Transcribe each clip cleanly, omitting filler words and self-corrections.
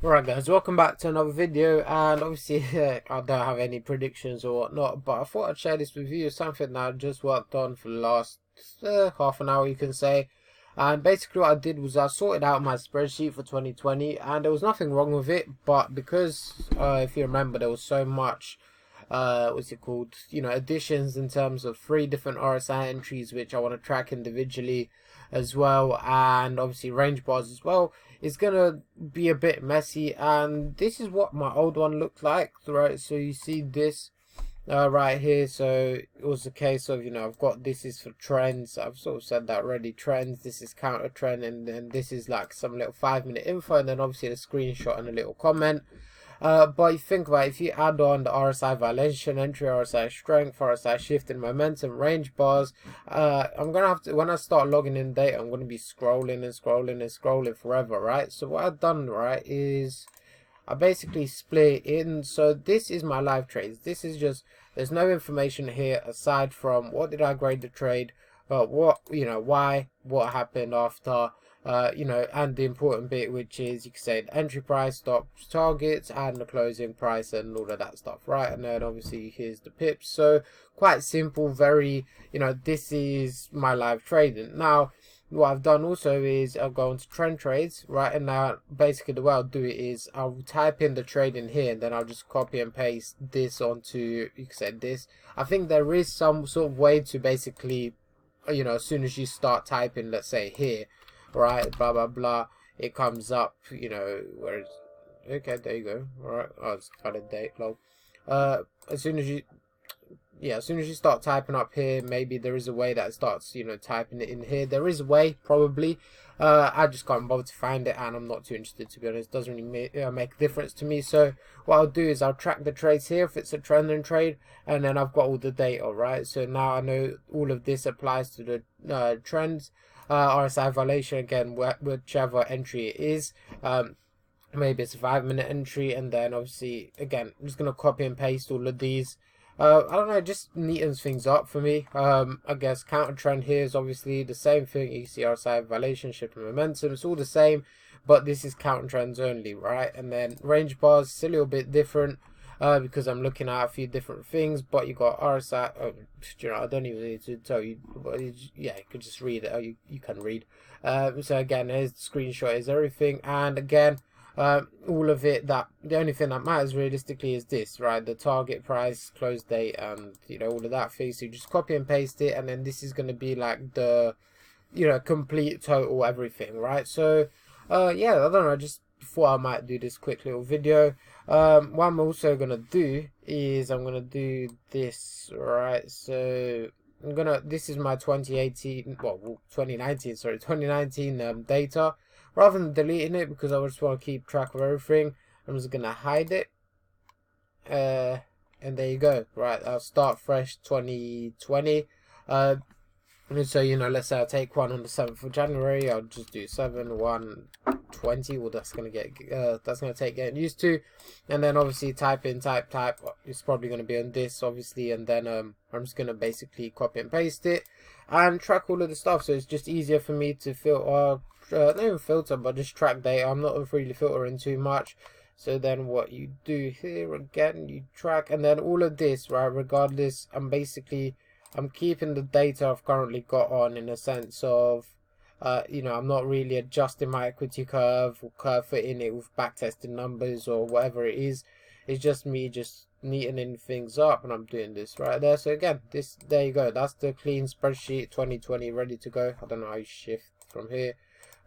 Alright guys, welcome back to another video, and obviously I don't have any predictions or whatnot, but I thought I'd share this with you. Something that I just worked on for the last half an hour, you can say. And basically what I did was I sorted out my spreadsheet for 2020, and there was nothing wrong with it, but because if you remember, there was so much what's it called, additions in terms of 3 different RSI entries which I want to track individually as well, and obviously range bars as well. It's gonna be a bit messy, and this is what my old one looked like, right? So you see this right here. So it was a case of, I've got, this is for trends, I've sort of said that already, trends, this is counter trend, and then this is like some little 5-minute info, and then obviously the screenshot and a little comment. But you think about it, if you add on the RSI violation entry, RSI strength, RSI shift in momentum, range bars, I'm gonna have to, when I start logging in data, I'm gonna be scrolling and scrolling and scrolling forever, right? So what I've done, right, is I basically split in. So this is my live trades. This is just, there's no information here aside from what did I grade the trade, what, why, what happened after, and the important bit, which is, you can say, the entry price, stop targets, and the closing price, and all of that stuff, right? And then obviously here's the pips. So quite simple, very, this is my live trading. Now what I've done also is I'll go into trend trades, right? And now basically the way I'll do it is I'll type in the trade in here, and then I'll just copy and paste this onto, you can say, this. I think there is some sort of way to basically, as soon as you start typing, let's say here, right, blah blah blah, it comes up, where it's, okay, there you go. All right, oh, it's got a date log. As soon as you start typing up here, maybe there is a way that it starts, typing it in here. There is a way, probably. I just can't bother to find it, and I'm not too interested, to be honest. It doesn't really make a difference to me. So what I'll do is I'll track the trades here if it's a trending trade, and then I've got all the data, right? So now I know all of this applies to the trends. RSI violation, again, whichever entry it is. Maybe it's a 5-minute entry, and then obviously, again, I'm just going to copy and paste all of these. I don't know, it just neatens things up for me. I guess counter trend here is obviously the same thing. You see RSI violation, shift and momentum, it's all the same, but this is counter trends only, right? And then range bars, it's a little bit different because I'm looking at a few different things. But you got RSI, I don't even need to tell you, but yeah, you could just read it. You can read. So again, here's the screenshot, is everything, and again, all of it, that the only thing that matters realistically is this, right? The target price, close date, and all of that thing. So you just copy and paste it, and then this is going to be like the complete total everything, right? So yeah, I don't know, I just thought I might do this quick little video. What I'm also gonna do is I'm gonna do this, right? So this is my 2018, well, 2019, sorry, 2019 data. Rather than deleting it, because I just want to keep track of everything, I'm just gonna hide it. And there you go, right? I'll start fresh 2020. And so, let's say I take one on the 7th of January, I'll just do 7/1/20. Well, that's gonna take getting used to. And then obviously type. It's probably gonna be on this, obviously, and then I'm just gonna basically copy and paste it and track all of the stuff. So it's just easier for me to filter, not even filter, but just track data. I'm not really filtering too much. So then what you do here, again, you track, and then all of this, right, regardless, I'm keeping the data I've currently got on, in a sense of, I'm not really adjusting my equity curve or curve fitting it with backtesting numbers or whatever it is. It's just me just neatening things up, and I'm doing this right there. So again, there you go. That's the clean spreadsheet 2020 ready to go. I don't know how you shift from here.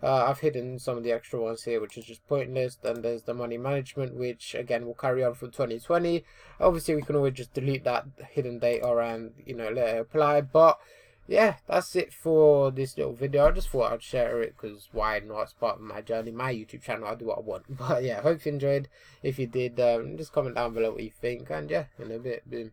I've hidden some of the extra ones here, which is just pointless. Then there's the money management, which again will carry on from 2020. Obviously, we can always just delete that hidden data and let it apply. But yeah, that's it for this little video. I just thought I'd share it, because why not? It's part of my journey, my YouTube channel. I do what I want. But yeah, hope you enjoyed. If you did, just comment down below what you think. And yeah, in a bit, boom.